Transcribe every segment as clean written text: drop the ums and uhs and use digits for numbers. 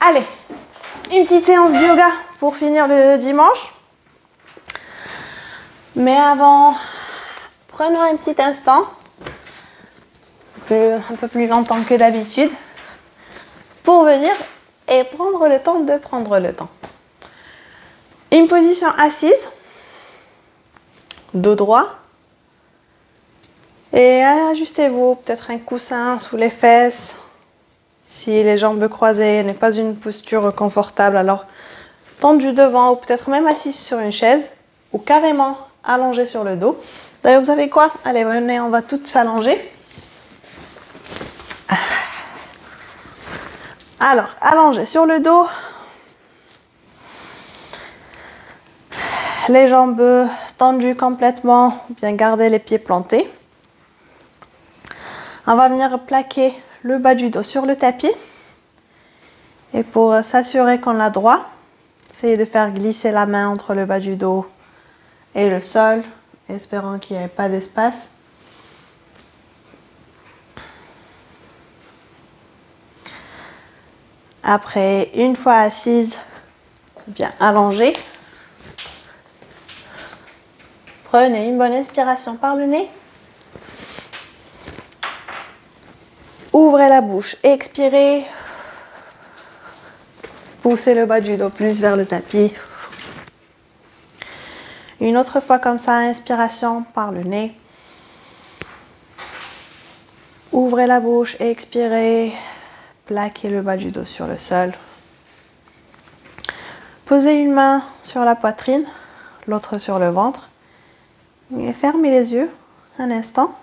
Allez, une petite séance de yoga pour finir le dimanche. Mais avant, prenons un petit instant, un peu plus longtemps que d'habitude, pour venir et prendre le temps de prendre le temps. Une position assise, dos droit. Et ajustez-vous, peut-être un coussin sous les fesses. Si les jambes croisées n'est pas une posture confortable, alors tendu devant ou peut-être même assis sur une chaise ou carrément allongé sur le dos. D'ailleurs, vous savez quoi? Allez, venez, on va toutes s'allonger. Alors, allongé sur le dos. Les jambes tendues complètement, bien garder les pieds plantés. On va venir plaquer le bas du dos sur le tapis. Et pour s'assurer qu'on l'a droit, essayez de faire glisser la main entre le bas du dos et le sol, espérant qu'il n'y ait pas d'espace. Après, une fois assise, bien allongée, prenez une bonne inspiration par le nez. Ouvrez la bouche, expirez. Poussez le bas du dos plus vers le tapis. Une autre fois comme ça, inspiration par le nez. Ouvrez la bouche, expirez. Plaquez le bas du dos sur le sol. Posez une main sur la poitrine, l'autre sur le ventre. Et fermez les yeux un instant.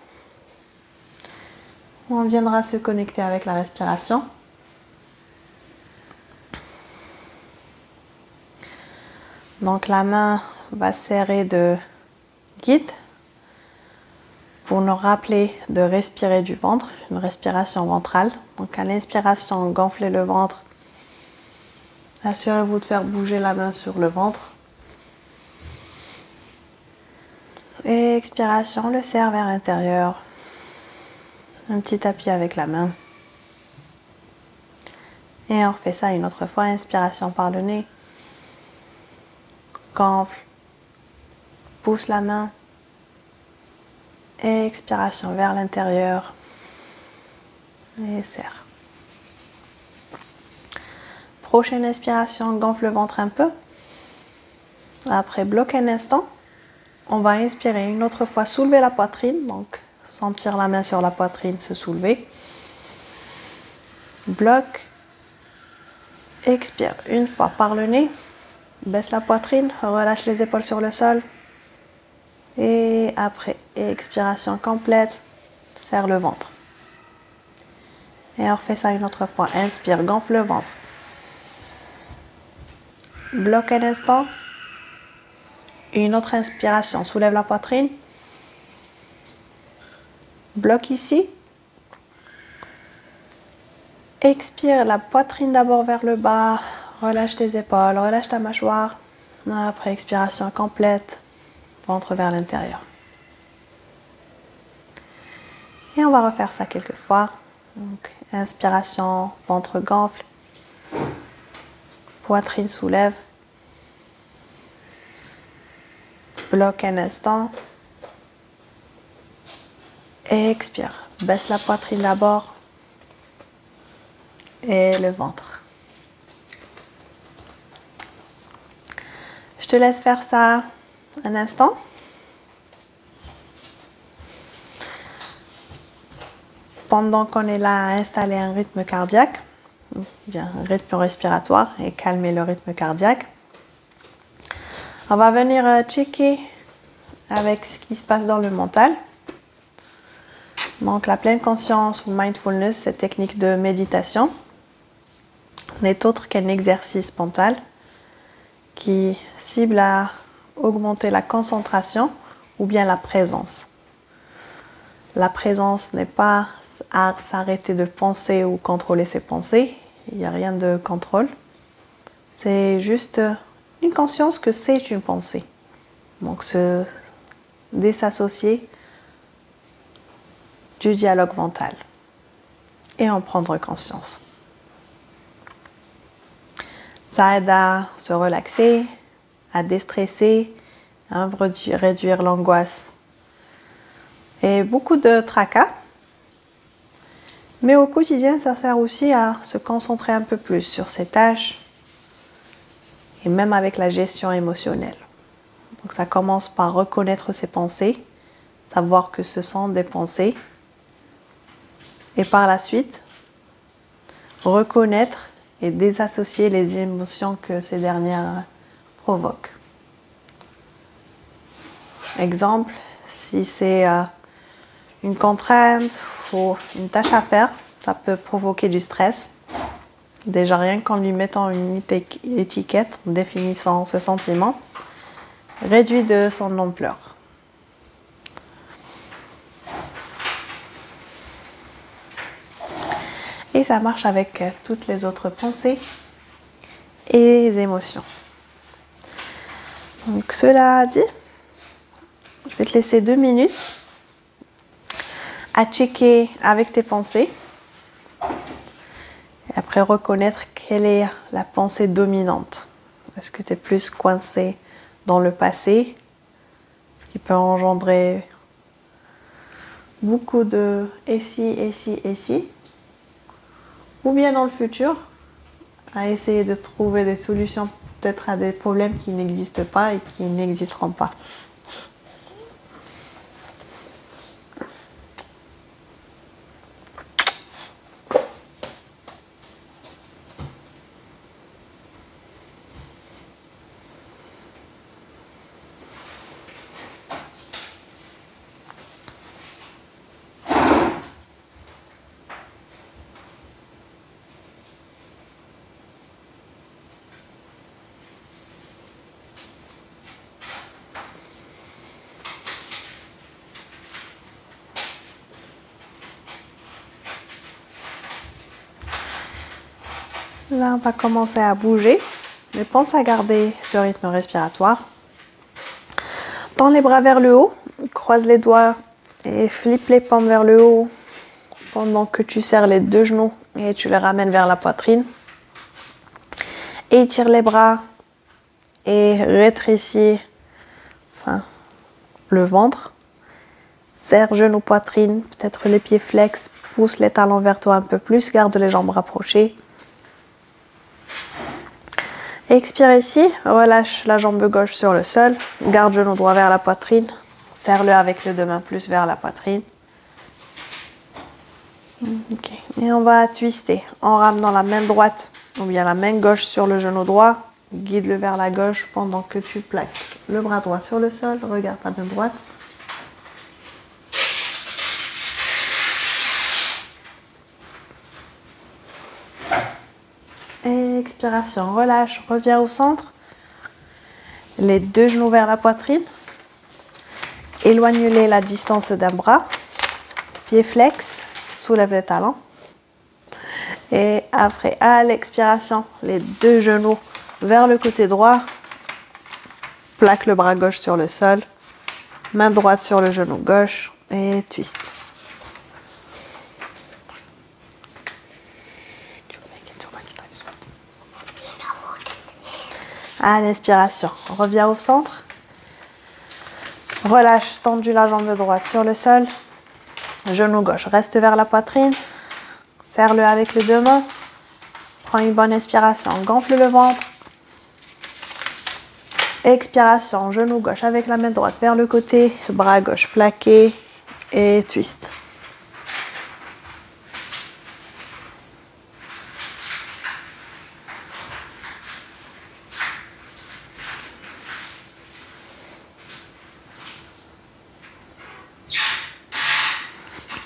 On viendra se connecter avec la respiration. Donc la main va serrer de guide pour nous rappeler de respirer du ventre, une respiration ventrale. Donc à l'inspiration, gonflez le ventre. Assurez-vous de faire bouger la main sur le ventre. Et expiration, le serre vers l'intérieur. Un petit appui avec la main. Et on refait ça une autre fois. Inspiration par le nez. Gonfle. Pousse la main. Et expiration vers l'intérieur. Et serre. Prochaine inspiration, gonfle le ventre un peu. Après, bloque un instant. On va inspirer une autre fois, soulever la poitrine. Donc, sentir la main sur la poitrine se soulever. Bloque. Expire une fois par le nez. Baisse la poitrine, relâche les épaules sur le sol. Et après, expiration complète, serre le ventre. Et on refait ça une autre fois. Inspire, gonfle le ventre. Bloque un instant. Une autre inspiration, soulève la poitrine. Bloque ici. Expire la poitrine d'abord vers le bas. Relâche tes épaules, relâche ta mâchoire. Après, expiration complète. Ventre vers l'intérieur. Et on va refaire ça quelques fois. Donc, inspiration, ventre gonfle. Poitrine soulève. Bloque un instant. Et expire. Baisse la poitrine d'abord. Et le ventre. Je te laisse faire ça un instant. Pendant qu'on est là à installer un rythme cardiaque, bien, un rythme respiratoire et calmer le rythme cardiaque. On va venir checker avec ce qui se passe dans le mental. Donc la pleine conscience ou mindfulness, cette technique de méditation, n'est autre qu'un exercice mental qui cible à augmenter la concentration ou bien la présence. La présence n'est pas à s'arrêter de penser ou contrôler ses pensées. Il n'y a rien de contrôle. C'est juste une conscience que c'est une pensée. Donc se désassocier du dialogue mental et en prendre conscience. Ça aide à se relaxer, à déstresser, à réduire l'angoisse et beaucoup de tracas. Mais au quotidien, ça sert aussi à se concentrer un peu plus sur ses tâches et même avec la gestion émotionnelle. Donc ça commence par reconnaître ses pensées, savoir que ce sont des pensées et par la suite, reconnaître et désassocier les émotions que ces dernières provoquent. Exemple, si c'est une contrainte ou une tâche à faire, ça peut provoquer du stress. Déjà rien qu'en lui mettant une étiquette, en définissant ce sentiment, réduit de son ampleur. Et ça marche avec toutes les autres pensées et les émotions. Donc cela dit, je vais te laisser 2 minutes à checker avec tes pensées. Et après reconnaître quelle est la pensée dominante. Est-ce que tu es plus coincé dans le passé, ce qui peut engendrer beaucoup de et si, ou bien dans le futur, à essayer de trouver des solutions peut-être à des problèmes qui n'existent pas et qui n'existeront pas. Là, on va commencer à bouger, mais pense à garder ce rythme respiratoire. Tends les bras vers le haut, croise les doigts et flippe les paumes vers le haut pendant que tu serres les 2 genoux et tu les ramènes vers la poitrine. Étire les bras et rétrécis le ventre. Serre genoux, poitrine, peut-être les pieds flex, pousse les talons vers toi un peu plus, garde les jambes rapprochées. Expire ici, relâche la jambe gauche sur le sol, garde genou droit vers la poitrine, serre-le avec les 2 mains plus vers la poitrine. Okay. Et on va twister en ramenant la main droite ou bien la main gauche sur le genou droit, guide-le vers la gauche pendant que tu plaques le bras droit sur le sol, regarde ta main droite. Expiration, relâche, reviens au centre. Les 2 genoux vers la poitrine. Éloigne-les la distance d'un bras. Pied flex, soulève les talons. Et après, à l'expiration, les 2 genoux vers le côté droit. Plaque le bras gauche sur le sol. Main droite sur le genou gauche. Et twist. À l'inspiration, reviens au centre. Relâche, tendu la jambe droite sur le sol. Genou gauche, reste vers la poitrine. Serre-le avec les 2 mains. Prends une bonne inspiration, gonfle le ventre. Expiration, genou gauche avec la main droite vers le côté. Bras gauche plaqué et twist.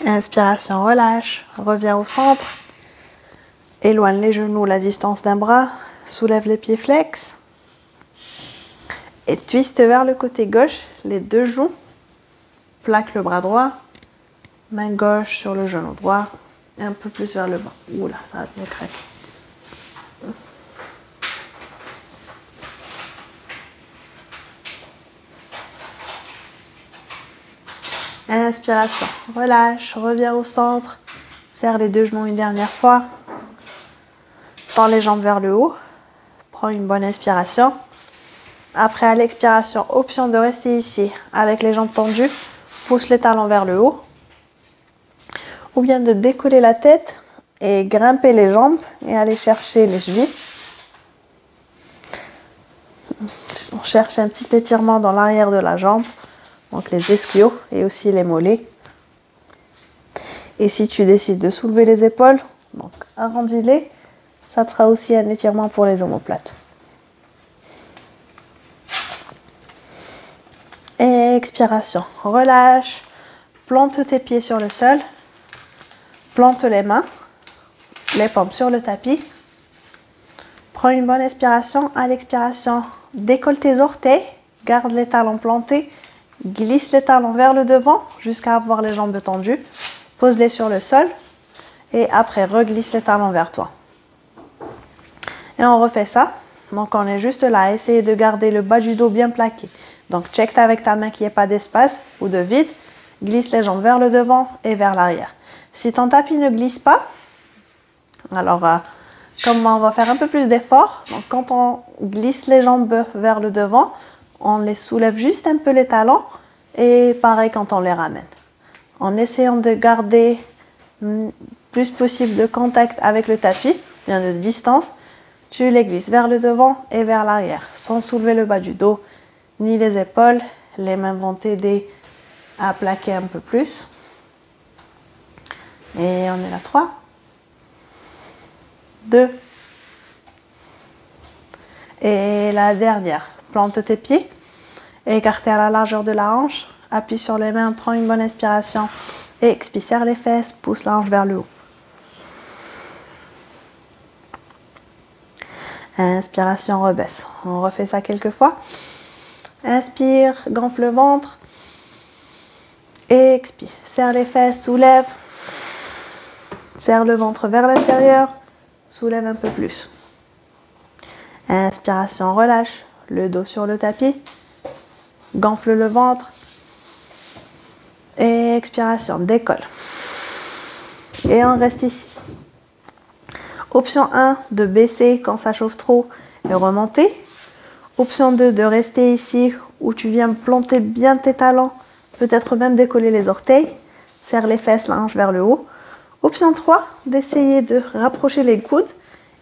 Inspiration, relâche, reviens au centre, éloigne les genoux la distance d'un bras, soulève les pieds flex et twist vers le côté gauche, les 2 genoux, plaque le bras droit, main gauche sur le genou droit et un peu plus vers le bas. Oula, ça va bien craquer. Inspiration, relâche, reviens au centre, serre les 2 genoux une dernière fois, tends les jambes vers le haut, Prends une bonne inspiration. Après, à l'expiration, option de rester ici avec les jambes tendues. Pousse les talons vers le haut. Ou bien de décoller la tête et grimper les jambes et aller chercher les chevilles. On cherche un petit étirement dans l'arrière de la jambe, donc les ischios et aussi les mollets. Et si tu décides de soulever les épaules, donc arrondis-les, ça te fera aussi un étirement pour les omoplates. Expiration, relâche, plante tes pieds sur le sol, plante les mains, les paumes sur le tapis. Prends une bonne inspiration, à l'expiration, décolle tes orteils, garde les talons plantés, glisse les talons vers le devant jusqu'à avoir les jambes tendues, pose-les sur le sol et après reglisse les talons vers toi. Et on refait ça, donc on est juste là, essayer de garder le bas du dos bien plaqué. Donc, check avec ta main qu'il n'y ait pas d'espace ou de vide. Glisse les jambes vers le devant et vers l'arrière. Si ton tapis ne glisse pas, alors comme on va faire un peu plus d'effort, donc quand on glisse les jambes vers le devant, on les soulève juste un peu les talons et pareil quand on les ramène. En essayant de garder le plus possible de contact avec le tapis, bien de distance, tu les glisses vers le devant et vers l'arrière sans soulever le bas du dos ni les épaules. Les mains vont t'aider à plaquer un peu plus. Et on est là, 3, 2. Et la dernière, plante tes pieds, écartez à la largeur de la hanche, appuie sur les mains, prends une bonne inspiration et expire, serre les fesses, pousse la hanche vers le haut. Inspiration, rebaisse. On refait ça quelques fois. Inspire, gonfle le ventre. Expire, serre les fesses, soulève. Serre le ventre vers l'intérieur. Soulève un peu plus. Inspiration, relâche. Le dos sur le tapis. Gonfle le ventre. Expiration, décolle. Et on reste ici. Option 1, de baisser quand ça chauffe trop et remonter. Option 2, de rester ici où tu viens planter bien tes talons, peut-être même décoller les orteils, serre les fesses, la hanche vers le haut. Option 3, d'essayer de rapprocher les coudes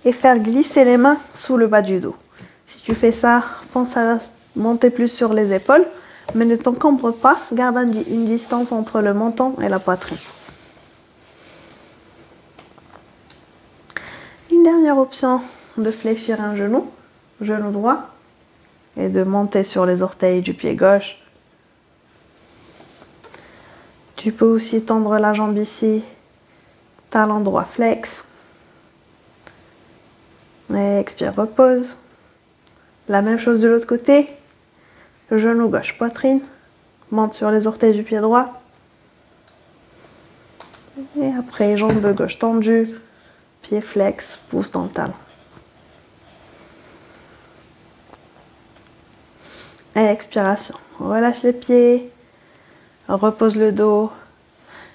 et faire glisser les mains sous le bas du dos. Si tu fais ça, pense à monter plus sur les épaules, mais ne t'encombre pas, garde une distance entre le menton et la poitrine. Une dernière option, de fléchir un genou, genou droit, et de monter sur les orteils du pied gauche. Tu peux aussi tendre la jambe ici, talon droit flex. Et expire, repose. La même chose de l'autre côté. Genou gauche, poitrine. Monte sur les orteils du pied droit. Et après, jambe gauche tendue. Pied flex, pousse dans le talon. Et expiration. Relâche les pieds. Repose le dos.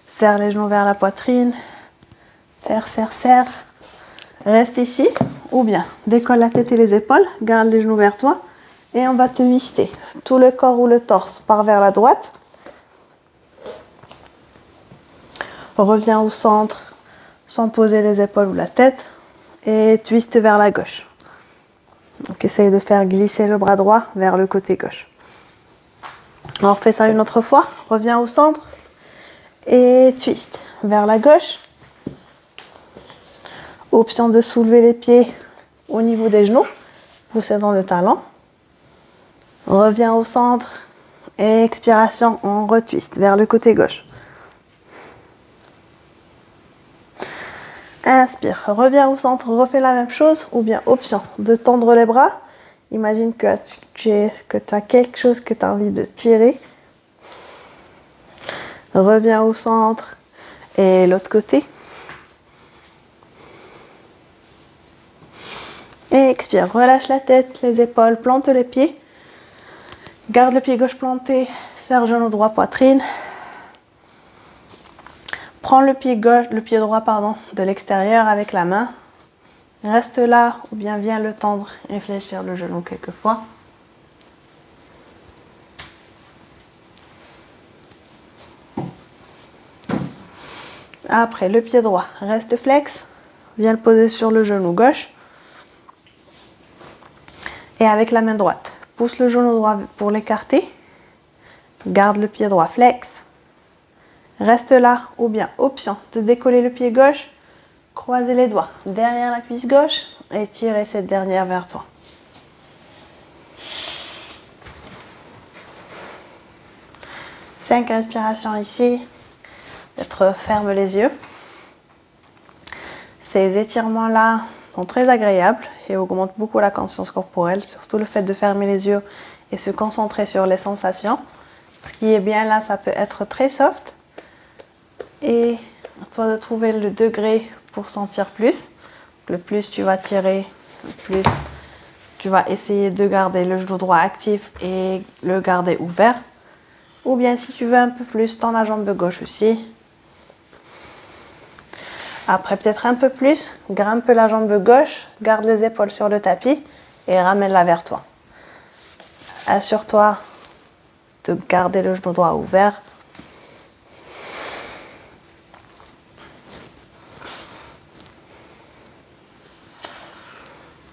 Serre les genoux vers la poitrine. Serre, serre, serre. Reste ici. Ou bien, décolle la tête et les épaules. Garde les genoux vers toi. Et on va te twister. Tout le corps ou le torse part vers la droite. Reviens au centre sans poser les épaules ou la tête. Et twist vers la gauche. Donc, essaye de faire glisser le bras droit vers le côté gauche. On refait ça une autre fois. Reviens au centre. Et twist vers la gauche. Option de soulever les pieds au niveau des genoux. Pousser dans le talon. Reviens au centre. Et expiration, on retwist vers le côté gauche. Inspire, reviens au centre, refais la même chose. Ou bien option de tendre les bras. Imagine que tu as quelque chose que tu as envie de tirer. Reviens au centre. Et l'autre côté. Et expire, relâche la tête, les épaules, plante les pieds. Garde le pied gauche planté, serre genou droit, poitrine. Prends le pied droit de l'extérieur avec la main. Reste là ou bien viens le tendre et fléchir le genou quelques fois. Après, le pied droit reste flex. Viens le poser sur le genou gauche. Et avec la main droite, pousse le genou droit pour l'écarter. Garde le pied droit flex. Reste là ou bien option de décoller le pied gauche. Croisez les doigts derrière la cuisse gauche et tirez cette dernière vers toi. Cinq respirations ici. D'être ferme les yeux. Ces étirements-là sont très agréables et augmentent beaucoup la conscience corporelle, surtout le fait de fermer les yeux et se concentrer sur les sensations. Ce qui est bien là, ça peut être très soft et à toi de trouver le degré pour sentir plus. Le plus tu vas tirer, le plus tu vas essayer de garder le genou droit actif et le garder ouvert. Ou bien si tu veux un peu plus, tends la jambe gauche aussi. Après peut-être un peu plus, grimpe la jambe gauche, garde les épaules sur le tapis et ramène-la vers toi. Assure-toi de garder le genou droit ouvert.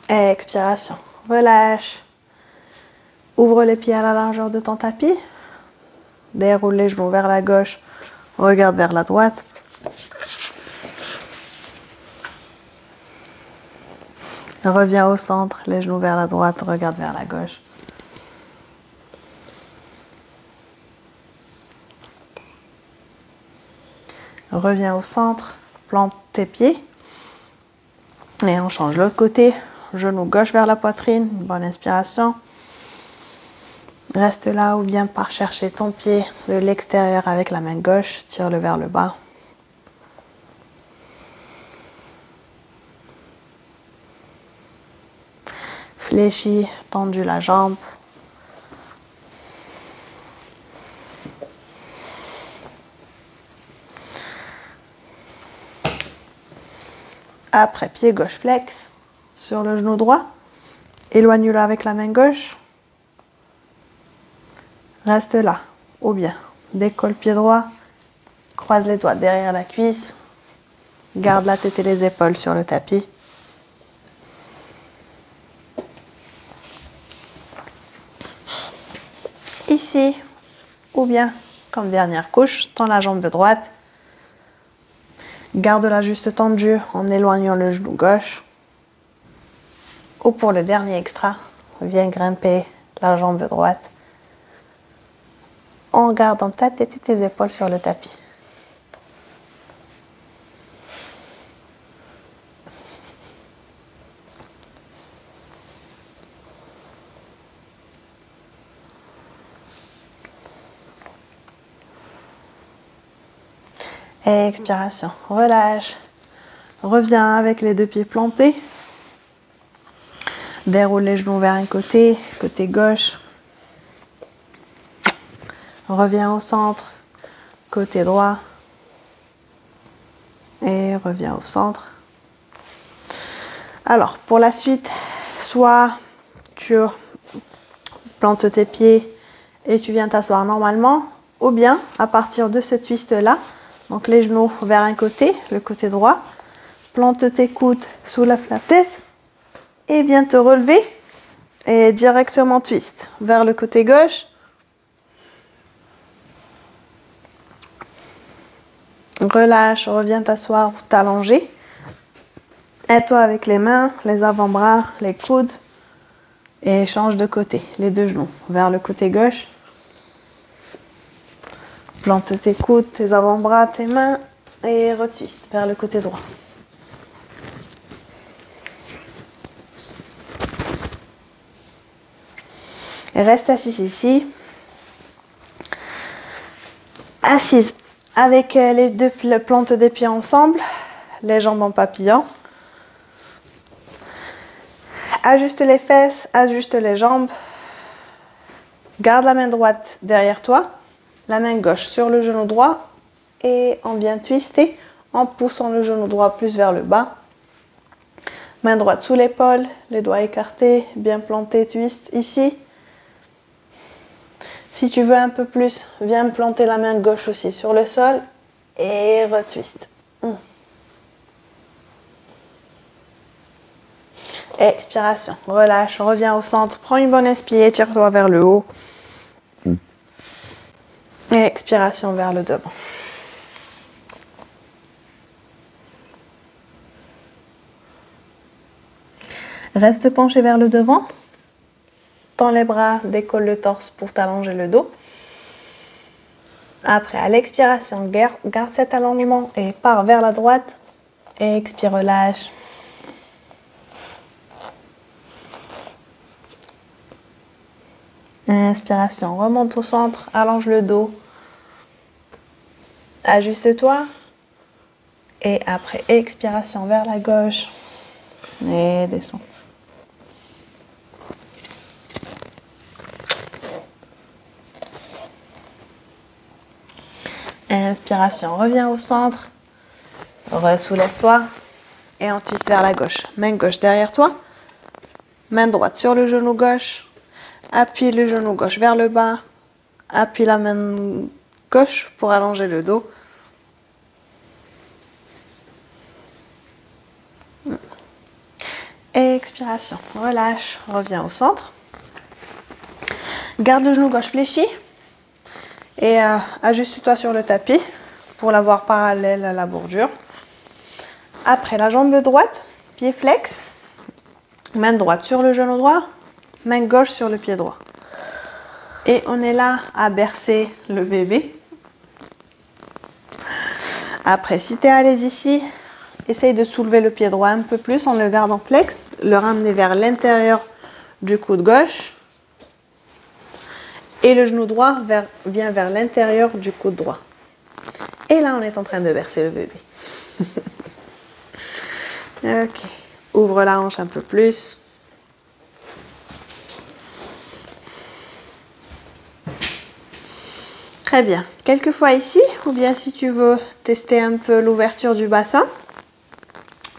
Expiration, relâche. Ouvre les pieds à la largeur de ton tapis. Déroule les genoux vers la gauche, regarde vers la droite. Reviens au centre, les genoux vers la droite, regarde vers la gauche. Reviens au centre, plante tes pieds. Et on change l'autre côté. Genou gauche vers la poitrine, une bonne inspiration. Reste là ou bien par chercher ton pied de l'extérieur avec la main gauche, tire-le vers le bas. Fléchis, tendu la jambe. Après, pied gauche flex sur le genou droit. Éloigne-le avec la main gauche. Reste là. Ou bien, décolle pied droit. Croise les doigts derrière la cuisse. Garde la tête et les épaules sur le tapis. Ici, ou bien, comme dernière couche, tends la jambe droite. Garde-la juste tendue en éloignant le genou gauche. Ou pour le dernier extra, viens grimper la jambe droite en gardant ta tête et tes épaules sur le tapis. Expiration, relâche. Reviens avec les deux pieds plantés. Déroule les genoux vers un côté, côté gauche. Reviens au centre, côté droit. Et reviens au centre. Alors, pour la suite, soit tu plantes tes pieds et tu viens t'asseoir normalement, ou bien à partir de ce twist-là, donc les genoux vers un côté, le côté droit, plante tes coudes sous la tête et viens te relever et directement twist vers le côté gauche. Relâche, reviens t'asseoir ou t'allonger. Aide-toi avec les mains, les avant-bras, les coudes et change de côté, les deux genoux vers le côté gauche. Plante tes coudes, tes avant-bras, tes mains et retwist vers le côté droit. Et reste assise ici. Assise avec les deux plantes des pieds ensemble, les jambes en papillon. Ajuste les fesses, ajuste les jambes. Garde la main droite derrière toi. La main gauche sur le genou droit et on vient twister en poussant le genou droit plus vers le bas. Main droite sous l'épaule, les doigts écartés, bien plantés, twist ici. Si tu veux un peu plus, viens planter la main gauche aussi sur le sol et retwist. Expiration, relâche, reviens au centre, prends une bonne inspire, tire-toi vers le haut. Et expiration vers le devant. Reste penché vers le devant. Tends les bras, décolle le torse pour t'allonger le dos. Après, à l'expiration, garde cet allongement et pars vers la droite. Et expire, relâche. Inspiration, remonte au centre, allonge le dos. Ajuste-toi. Et après, expiration vers la gauche. Et descends. Inspiration, reviens au centre. Ressoulève-toi. Et on twist vers la gauche. Main gauche derrière toi. Main droite sur le genou gauche. Appuie le genou gauche vers le bas. Appuie la main gauche pour allonger le dos. Expiration, relâche, reviens au centre. Garde le genou gauche fléchi. Et ajuste-toi sur le tapis pour l'avoir parallèle à la bordure. Après, la jambe droite, pied flex. Main droite sur le genou droit. Main gauche sur le pied droit. Et on est là à bercer le bébé. Après, si tu es à l'aise ici, essaye de soulever le pied droit un peu plus en le gardant flex. Le ramener vers l'intérieur du coude gauche. Et le genou droit vient vers l'intérieur du coude droit. Et là, on est en train de bercer le bébé. Ok. Ouvre la hanche un peu plus. Très bien. Quelques fois ici, ou bien si tu veux tester un peu l'ouverture du bassin.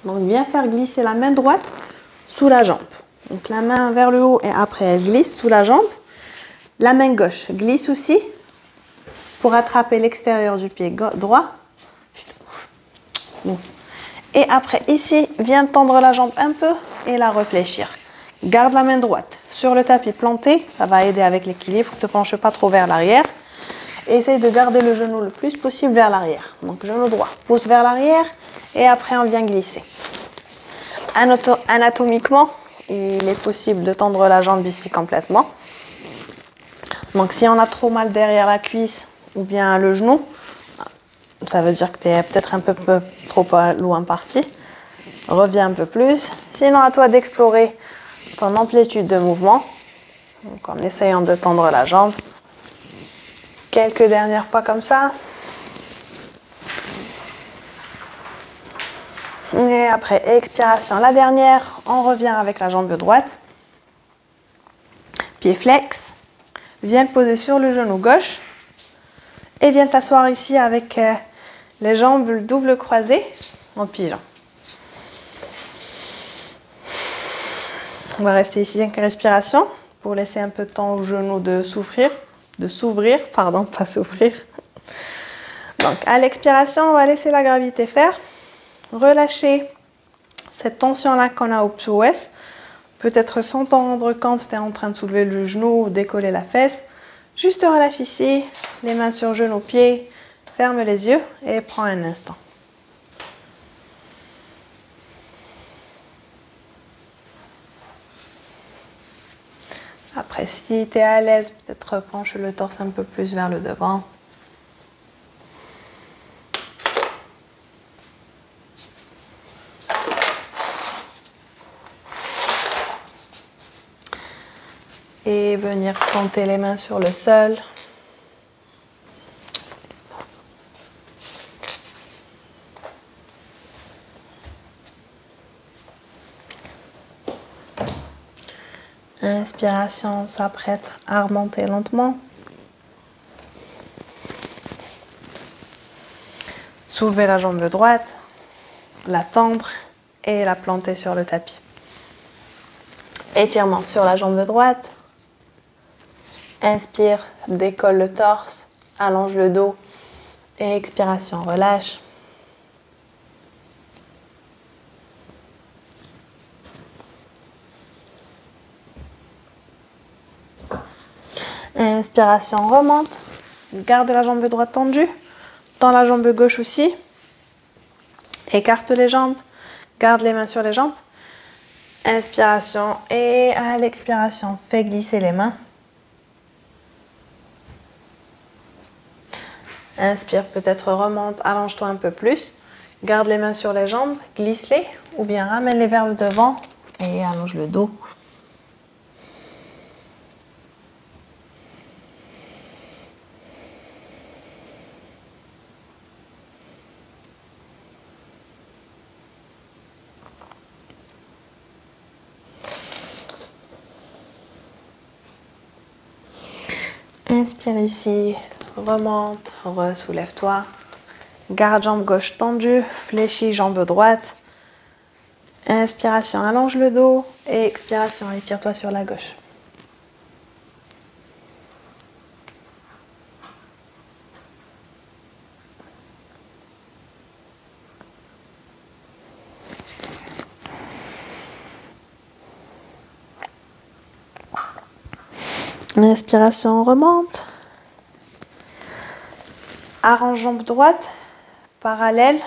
Donc, viens faire glisser la main droite sous la jambe. Donc, la main vers le haut et après, elle glisse sous la jambe. La main gauche glisse aussi pour attraper l'extérieur du pied droit. Et après, ici, viens tendre la jambe un peu et la réfléchir. Garde la main droite sur le tapis planté. Ça va aider avec l'équilibre. Ne te penche pas trop vers l'arrière. Essaye de garder le genou le plus possible vers l'arrière. Donc, genou droit, pousse vers l'arrière et après, on vient glisser. Anatomiquement, il est possible de tendre la jambe ici complètement. Donc, si on a trop mal derrière la cuisse ou bien le genou, ça veut dire que tu es peut-être un peu trop loin parti. Reviens un peu plus. Sinon, à toi d'explorer ton amplitude de mouvement. Donc, en essayant de tendre la jambe. Quelques dernières fois comme ça. Et après, expiration, la dernière. On revient avec la jambe droite. Pied flex. Viens le poser sur le genou gauche. Et viens t'asseoir ici avec les jambes double croisées en pigeon. On va rester ici avec une respiration pour laisser un peu de temps au genou de s'ouvrir, pardon, pas s'ouvrir. Donc à l'expiration, on va laisser la gravité faire. Relâcher cette tension-là qu'on a au psoas. Peut-être sans t'en rendre compte, tu es en train de soulever le genou ou décoller la fesse. Juste relâche ici, les mains sur genou, pied, ferme les yeux et prends un instant. Après, si tu es à l'aise, peut-être penche le torse un peu plus vers le devant. Et venir planter les mains sur le sol. Inspiration, on s'apprête à remonter lentement. Soulever la jambe droite, la tendre et la planter sur le tapis. Étirement sur la jambe droite. Inspire, décolle le torse, allonge le dos et expiration, relâche. Inspiration, remonte. Garde la jambe droite tendue. Tends la jambe gauche aussi. Écarte les jambes. Garde les mains sur les jambes. Inspiration et à l'expiration, fais glisser les mains. Inspire, peut-être remonte, allonge-toi un peu plus. Garde les mains sur les jambes, glisse-les ou bien ramène-les vers le devant et allonge le dos. Inspire ici, remonte, soulève-toi. Garde jambe gauche tendue, fléchis jambe droite. Inspiration, allonge le dos. Et expiration, étire-toi sur la gauche. Inspiration, remonte. Arrange jambe droite, parallèle,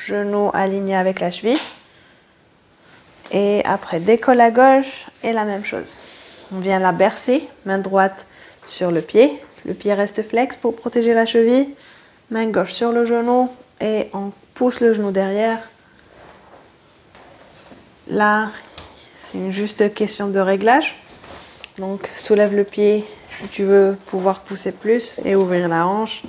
genou aligné avec la cheville. Et après, décolle à gauche et la même chose. On vient la bercer, main droite sur le pied reste flex pour protéger la cheville. Main gauche sur le genou et on pousse le genou derrière. Là, c'est une juste question de réglage. Donc, soulève le pied si tu veux pouvoir pousser plus et ouvrir la hanche.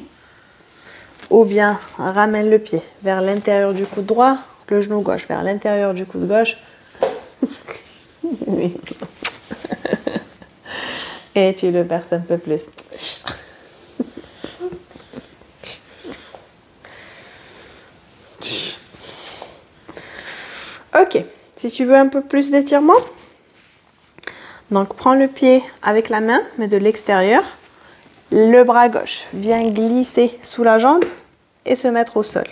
Ou bien, ramène le pied vers l'intérieur du coude droit, le genou gauche vers l'intérieur du coude gauche. Oui. Et tu le verses un peu plus. Ok, si tu veux un peu plus d'étirement, donc prends le pied avec la main, mais de l'extérieur. Le bras gauche vient glisser sous la jambe et se mettre au sol.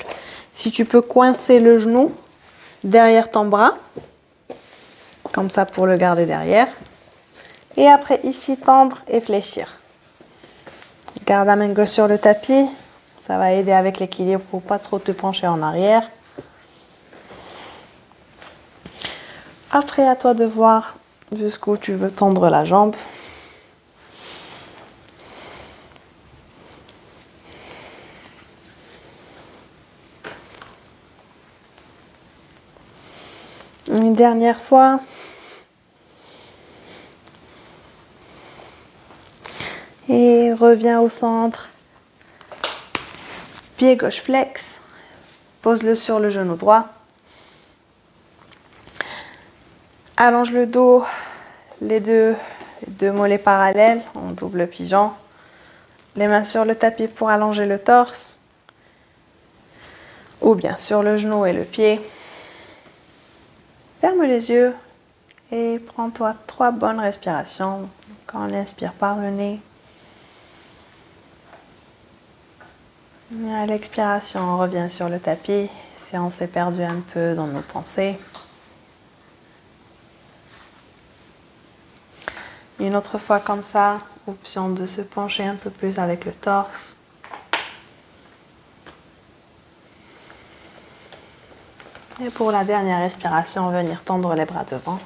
Si tu peux coincer le genou derrière ton bras, comme ça pour le garder derrière. Et après ici, tendre et fléchir. Garde la main gauche sur le tapis. Ça va aider avec l'équilibre pour pas trop te pencher en arrière. Après, à toi de voir jusqu'où tu veux tendre la jambe. Une dernière fois. Et reviens au centre. Pied gauche flex. Pose-le sur le genou droit. Allonge le dos, les deux mollets parallèles en double pigeon. Les mains sur le tapis pour allonger le torse. Ou bien sur le genou et le pied. Ferme les yeux et prends-toi 3 bonnes respirations. Quand on inspire par le nez. Et à l'expiration, on revient sur le tapis si on s'est perdu un peu dans nos pensées. Une autre fois comme ça, option de se pencher un peu plus avec le torse. Et pour la dernière respiration, venir tendre les bras devant.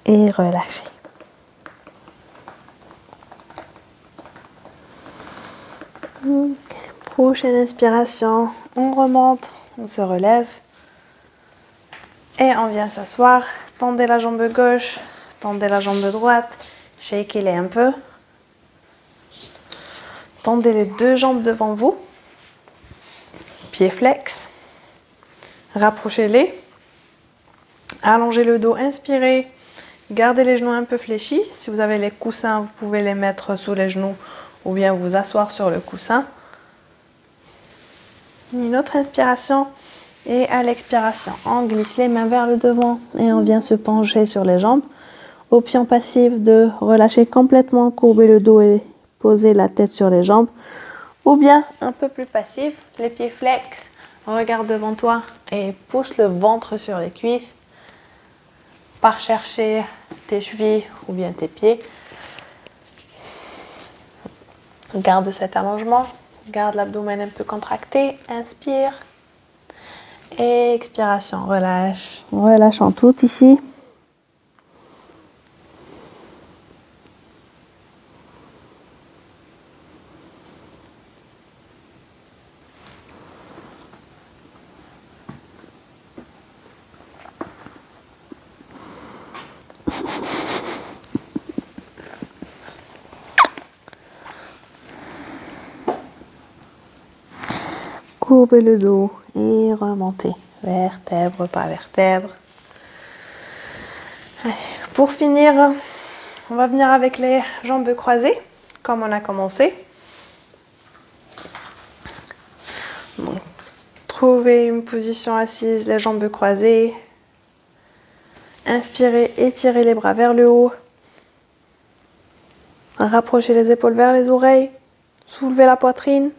Et relâcher. Prochaine inspiration, on remonte, on se relève. Et on vient s'asseoir. Tendez la jambe gauche, tendez la jambe droite. Shakez-les un peu. Tendez les 2 jambes devant vous. Pieds flex. Rapprochez-les. Allongez le dos, inspirez. Gardez les genoux un peu fléchis. Si vous avez les coussins, vous pouvez les mettre sous les genoux ou bien vous asseoir sur le coussin. Une autre inspiration et à l'expiration, on glisse les mains vers le devant et on vient se pencher sur les jambes. Option passive de relâcher complètement, courber le dos et poser la tête sur les jambes. Ou bien un peu plus passive, les pieds flex, regarde devant toi et pousse le ventre sur les cuisses. Par chercher tes chevilles ou bien tes pieds. Garde cet allongement, garde l'abdomen un peu contracté, inspire. Et expiration, relâche. Relâchons tout ici. Courbez le dos et remontez, vertèbre par vertèbre. Allez, pour finir, on va venir avec les jambes croisées, comme on a commencé. Donc, trouvez une position assise, les jambes croisées. Inspirez, étirez les bras vers le haut. Rapprochez les épaules vers les oreilles. Soulevez la poitrine.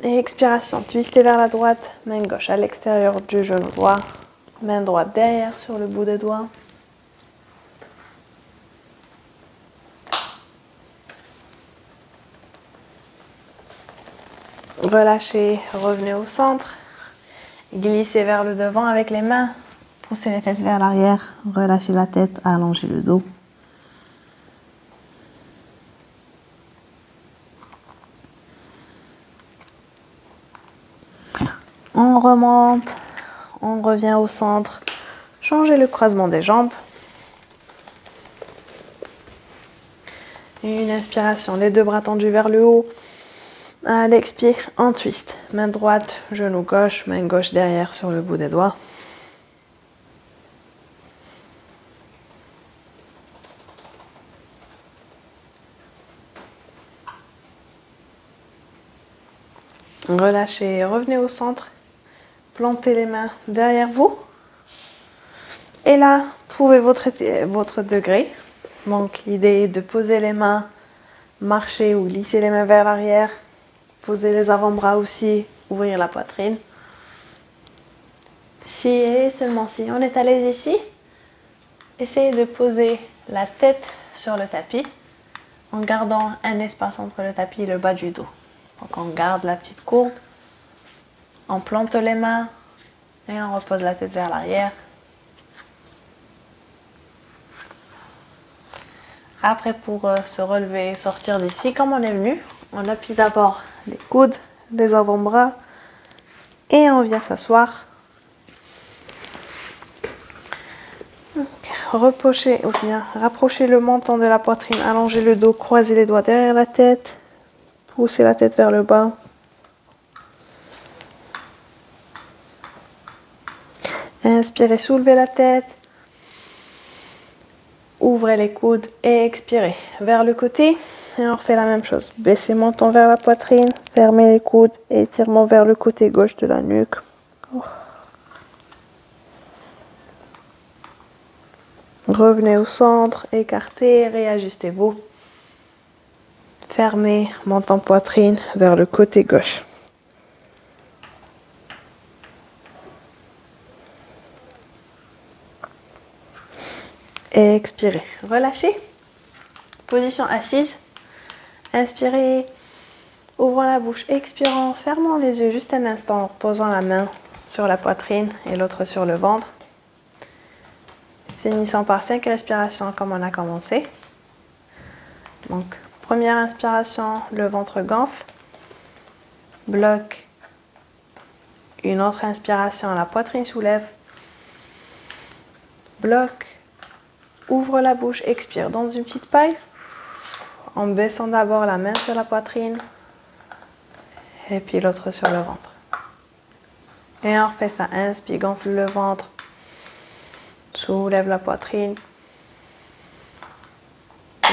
Et expiration, twistez vers la droite, main gauche à l'extérieur du genou droit, main droite derrière sur le bout des doigts. Relâchez, revenez au centre, glissez vers le devant avec les mains, poussez les fesses vers l'arrière, relâchez la tête, allongez le dos. On remonte, on revient au centre, changez le croisement des jambes. Une inspiration, les deux bras tendus vers le haut. À l'expire, en twist. Main droite, genou gauche, main gauche derrière sur le bout des doigts. Relâchez, revenez au centre. Plantez les mains derrière vous. Et là, trouvez votre degré. Donc l'idée est de poser les mains, marcher ou glisser les mains vers l'arrière. Poser les avant-bras aussi, ouvrir la poitrine. Si et seulement si on est à l'aise ici, essayez de poser la tête sur le tapis en gardant un espace entre le tapis et le bas du dos. Donc on garde la petite courbe, on plante les mains et on repose la tête vers l'arrière. Après, pour se relever et sortir d'ici, comme on est venu, on appuie d'abord les coudes, les avant-bras et on vient s'asseoir. Repochez ou bien rapprochez le menton de la poitrine, allongez le dos, croisez les doigts derrière la tête, poussez la tête vers le bas. Inspirez, soulevez la tête. Ouvrez les coudes et expirez vers le côté. Et on refait la même chose. Baissez menton vers la poitrine, fermez les coudes et étirement vers le côté gauche de la nuque. Revenez au centre, écartez, réajustez-vous. Fermez menton poitrine vers le côté gauche. Et expirez. Relâchez. Position assise. Inspirez. Ouvrons la bouche. Expirons. Fermons les yeux juste un instant en posant la main sur la poitrine et l'autre sur le ventre. Finissons par 5 respirations comme on a commencé. Donc, première inspiration, le ventre gonfle. Bloque. Une autre inspiration, la poitrine soulève. Bloque. Ouvre la bouche, expire dans une petite paille. En baissant d'abord la main sur la poitrine. Et puis l'autre sur le ventre. Et on refait ça. Inspire, gonfle le ventre. Soulève la poitrine.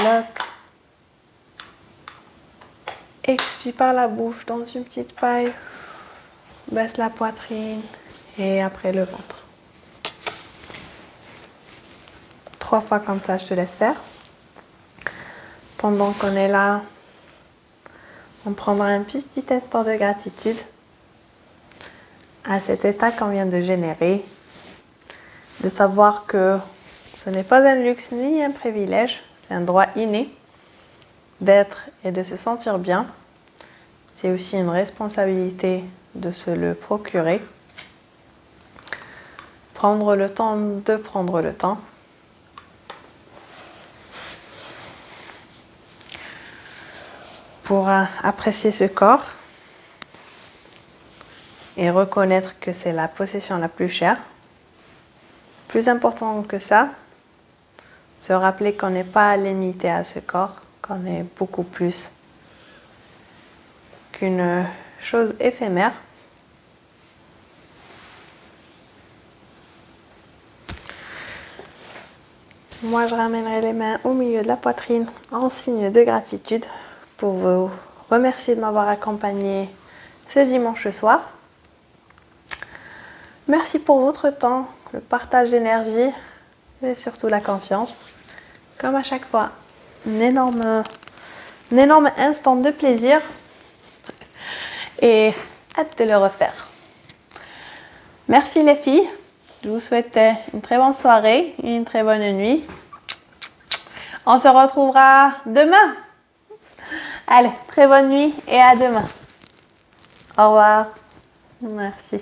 bloc. Expire par la bouche dans une petite paille. Baisse la poitrine et après le ventre. 3 fois comme ça, je te laisse faire. Pendant qu'on est là, on prendra un petit instant de gratitude à cet état qu'on vient de générer, de savoir que ce n'est pas un luxe ni un privilège, c'est un droit inné d'être et de se sentir bien. C'est aussi une responsabilité de se le procurer. Prendre le temps de prendre le temps. Pour apprécier ce corps et reconnaître que c'est la possession la plus chère. Plus important que ça, se rappeler qu'on n'est pas limité à ce corps, qu'on est beaucoup plus qu'une chose éphémère. Moi, je ramènerai les mains au milieu de la poitrine en signe de gratitude pour vous remercier de m'avoir accompagné ce dimanche soir. Merci pour votre temps, le partage d'énergie et surtout la confiance. Comme à chaque fois, un énorme instant de plaisir et hâte de le refaire. Merci les filles. Je vous souhaite une très bonne soirée et une très bonne nuit. On se retrouvera demain. Allez, très bonne nuit et à demain. Au revoir. Merci.